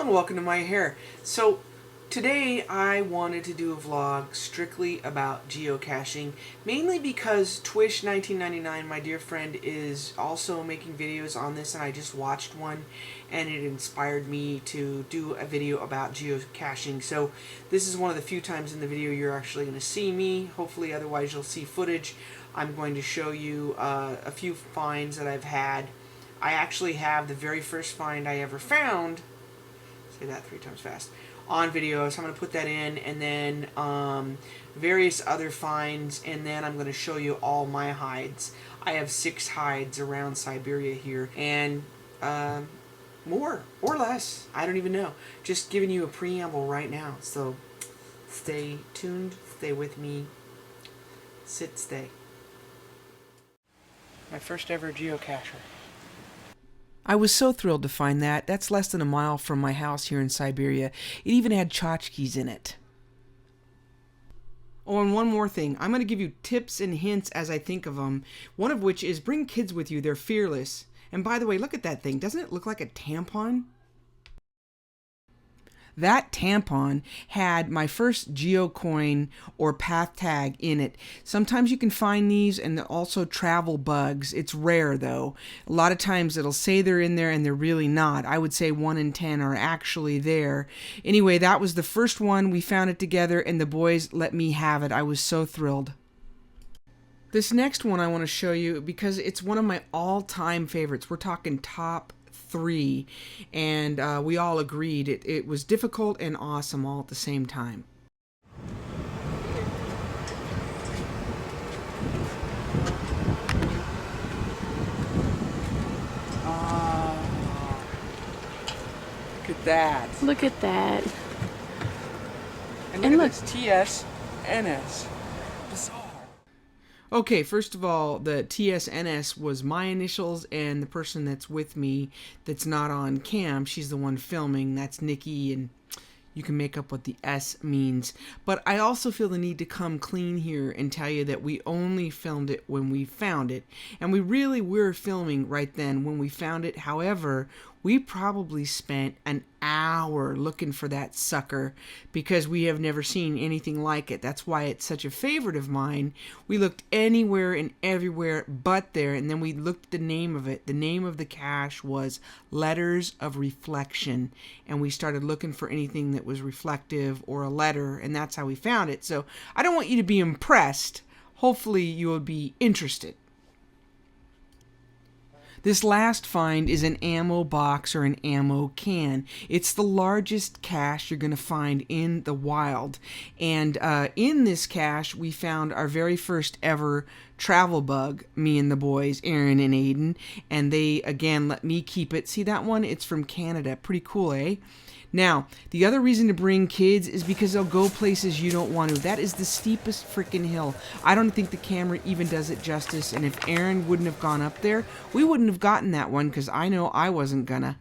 and welcome to my hair. So today I wanted to do a vlog strictly about geocaching, mainly because Twish1999, my dear friend, is also making videos on this, and I just watched one and it inspired me to do a video about geocaching. So this is one of the few times in the video you're actually going to see me. Hopefully otherwise you'll see footage. I'm going to show you a few finds that I've had. I actually have the very first find I ever found, say that 3 times fast, on video, so I'm going to put that in, and then various other finds, and then I'm going to show you all my hides. I have 6 hides around Siberia here, and more or less, I don't even know. Just giving you a preamble right now, so stay tuned, stay with me, stay. My first ever geocacher. I was so thrilled to find that. That's less than a mile from my house here in Siberia. It even had tchotchkes in it. Oh, and one more thing. I'm going to give you tips and hints as I think of them. One of which is bring kids with you. They're fearless. And by the way, look at that thing. Doesn't it look like a tampon? That tampon had my first geocoin or path tag in it. Sometimes you can find these, and also travel bugs. It's rare though. A lot of times it'll say they're in there and they're really not. I would say 1 in 10 are actually there. Anyway, that was the first one. We found it together and the boys let me have it. I was so thrilled. This next one I want to show you because it's one of my all-time favorites. We're talking top 3, and we all agreed it was difficult and awesome all at the same time. Look at that. Look at that. And look, it's TSNS. Bizarre. Okay, first of all, the TSNS was my initials, and the person that's with me that's not on cam, she's the one filming, that's Nikki, and you can make up what the S means. But I also feel the need to come clean here and tell you that we only filmed it when we found it. And we really were filming right then when we found it. However, we probably spent an hour looking for that sucker because we have never seen anything like it. That's why it's such a favorite of mine. We looked anywhere and everywhere but there, and then we looked at the name of it. The name of the cache was Letters of Reflection, and we started looking for anything that was reflective or a letter, and that's how we found it. So I don't want you to be impressed. Hopefully you will be interested. This last find is an ammo box or an ammo can. It's the largest cache you're going to find in the wild. And in this cache, we found our very first ever travel bug, me and the boys, Aaron and Aiden. And they, again, let me keep it. See that one? It's from Canada. Pretty cool, eh? Now, the other reason to bring kids is because they'll go places you don't want to. That is the steepest freaking hill. I don't think the camera even does it justice, and if Aaron wouldn't have gone up there, we wouldn't have gotten that one because I know I wasn't gonna.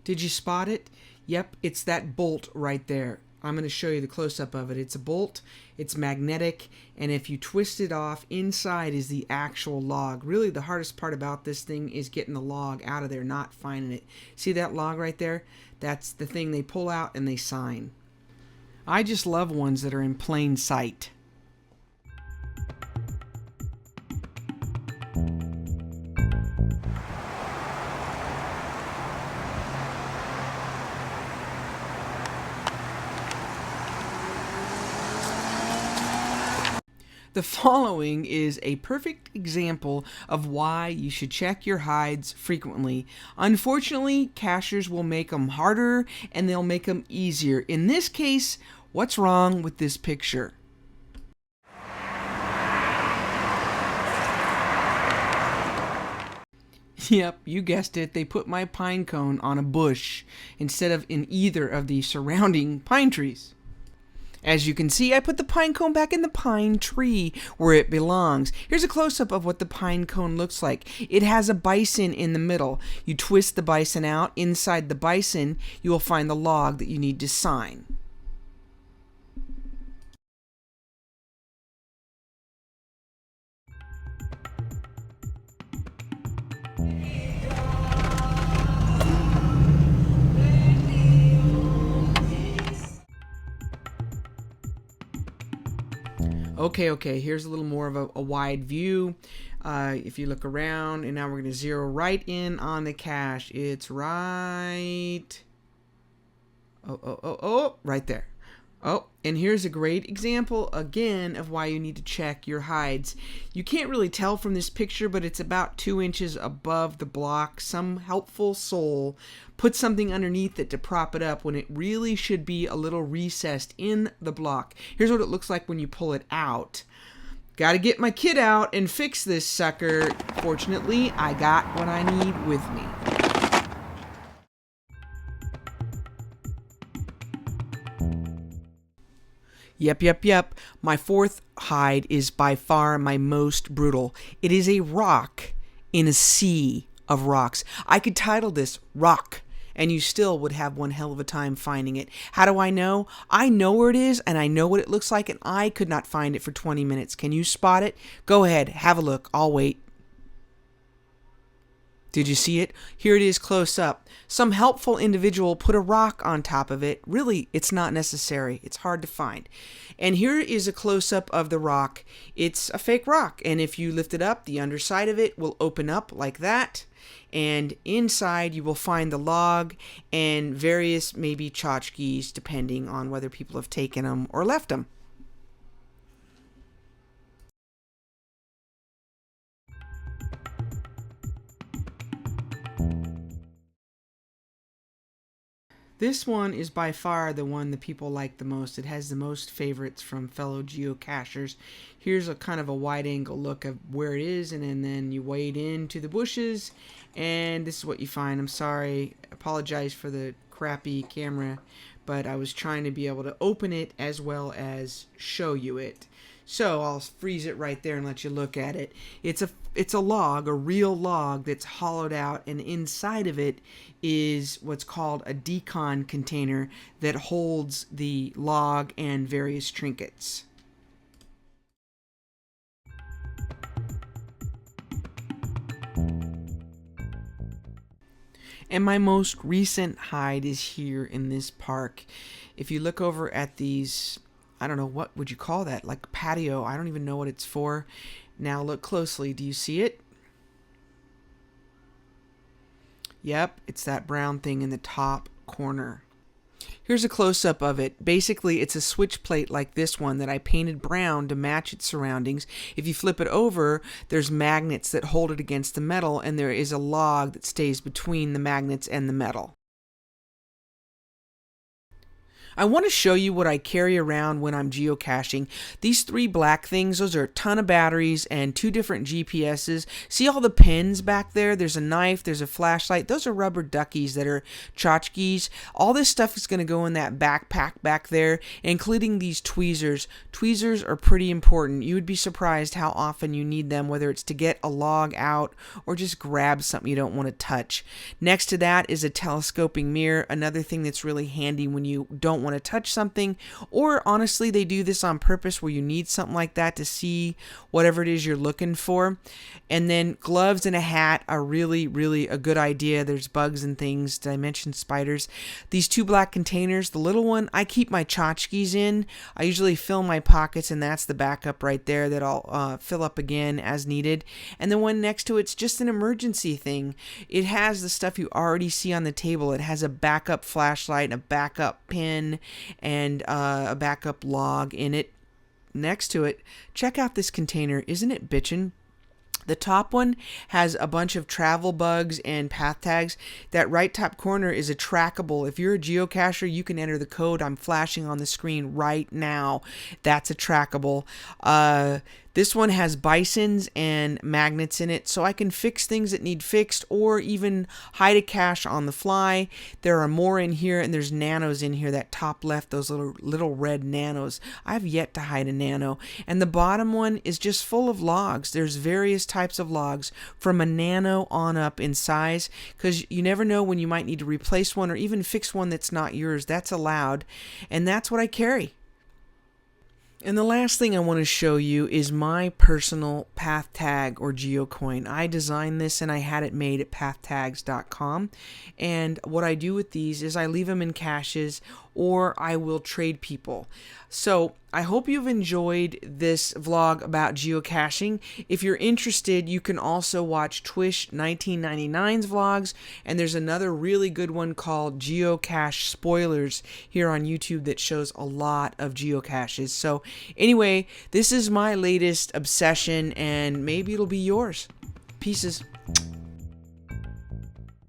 Did you spot it? Yep, it's that bolt right there. I'm going to show you the close-up of it. It's a bolt, it's magnetic, and if you twist it off, inside is the actual log. Really, the hardest part about this thing is getting the log out of there, not finding it. See that log right there? That's the thing they pull out and they sign. I just love ones that are in plain sight. The following is a perfect example of why you should check your hides frequently. Unfortunately, cachers will make them harder and they'll make them easier. In this case, what's wrong with this picture? Yep, you guessed it. They put my pine cone on a bush instead of in either of the surrounding pine trees. As you can see, I put the pine cone back in the pine tree where it belongs. Here's a close-up of what the pine cone looks like. It has a bison in the middle. You twist the bison out. Inside the bison, you will find the log that you need to sign. Okay, here's a little more of a wide view. If you look around, and now we're going to zero right in on the cache. It's right... right there. Oh, and here's a great example again of why you need to check your hides. You can't really tell from this picture, but it's about 2 inches above the block. Some helpful soul put something underneath it to prop it up when it really should be a little recessed in the block. Here's what it looks like when you pull it out. Got to get my kit out and fix this sucker. Fortunately, I got what I need with me. Yep. My fourth hide is by far my most brutal. It is a rock in a sea of rocks. I could title this Rock, and you still would have one hell of a time finding it. How do I know? I know where it is, and I know what it looks like, and I could not find it for 20 minutes. Can you spot it? Go ahead, have a look. I'll wait. Did you see it? Here it is close up. Some helpful individual put a rock on top of it. Really, it's not necessary. It's hard to find. And here is a close-up of the rock. It's a fake rock, and if you lift it up, the underside of it will open up like that. And inside you will find the log and various maybe tchotchkes, depending on whether people have taken them or left them. This one is by far the one that people like the most. It has the most favorites from fellow geocachers. Here's a kind of a wide angle look of where it is, and then you wade into the bushes, and this is what you find. I'm sorry, apologize for the crappy camera, but I was trying to be able to open it as well as show you it. So I'll freeze it right there and let you look at it. It's a log, a real log that's hollowed out, and inside of it is what's called a decon container that holds the log and various trinkets. And my most recent hide is here in this park. If you look over at these, I don't know, what would you call that? Like patio. I don't even know what it's for. Now look closely. Do you see it? Yep, it's that brown thing in the top corner. Here's a close-up of it. Basically, it's a switch plate like this one that I painted brown to match its surroundings. If you flip it over, there's magnets that hold it against the metal, and there is a log that stays between the magnets and the metal. I want to show you what I carry around when I'm geocaching. These 3 black things, those are a ton of batteries and 2 different GPSs. See all the pins back there? There's a knife, there's a flashlight. Those are rubber duckies that are tchotchkes. All this stuff is going to go in that backpack back there, including these tweezers. Tweezers are pretty important. You would be surprised how often you need them, whether it's to get a log out or just grab something you don't want to touch. Next to that is a telescoping mirror, another thing that's really handy when you don't want to touch something, or honestly they do this on purpose where you need something like that to see whatever it is you're looking for. And then gloves and a hat are really a good idea. There's bugs and things. Did I mention spiders? These 2 black containers, the little one I keep my tchotchkes in. I usually fill my pockets, and that's the backup right there that I'll fill up again as needed. And the one next to it's just an emergency thing. It has the stuff you already see on the table. It has a backup flashlight, a backup pin, and a backup log in it. Next to it, check out this container. Isn't it bitchin'? The top one has a bunch of travel bugs and path tags. That right top corner is a trackable. If you're a geocacher, you can enter the code I'm flashing on the screen right now. That's a trackable. This one has bisons and magnets in it, so I can fix things that need fixed or even hide a cache on the fly. There are more in here, and there's nanos in here. That top left, those little red nanos. I've yet to hide a nano. And the bottom one is just full of logs. There's various types of logs from a nano on up in size, because you never know when you might need to replace one or even fix one that's not yours. That's allowed, and that's what I carry. And the last thing I want to show you is my personal path tag or geocoin. I designed this and I had it made at pathtags.com. And what I do with these is I leave them in caches, or I will trade people. So I hope you've enjoyed this vlog about geocaching. If you're interested, you can also watch Twish 1999's vlogs, and there's another really good one called Geocache Spoilers here on YouTube that shows a lot of geocaches. So anyway, this is my latest obsession, and maybe it'll be yours. Pieces.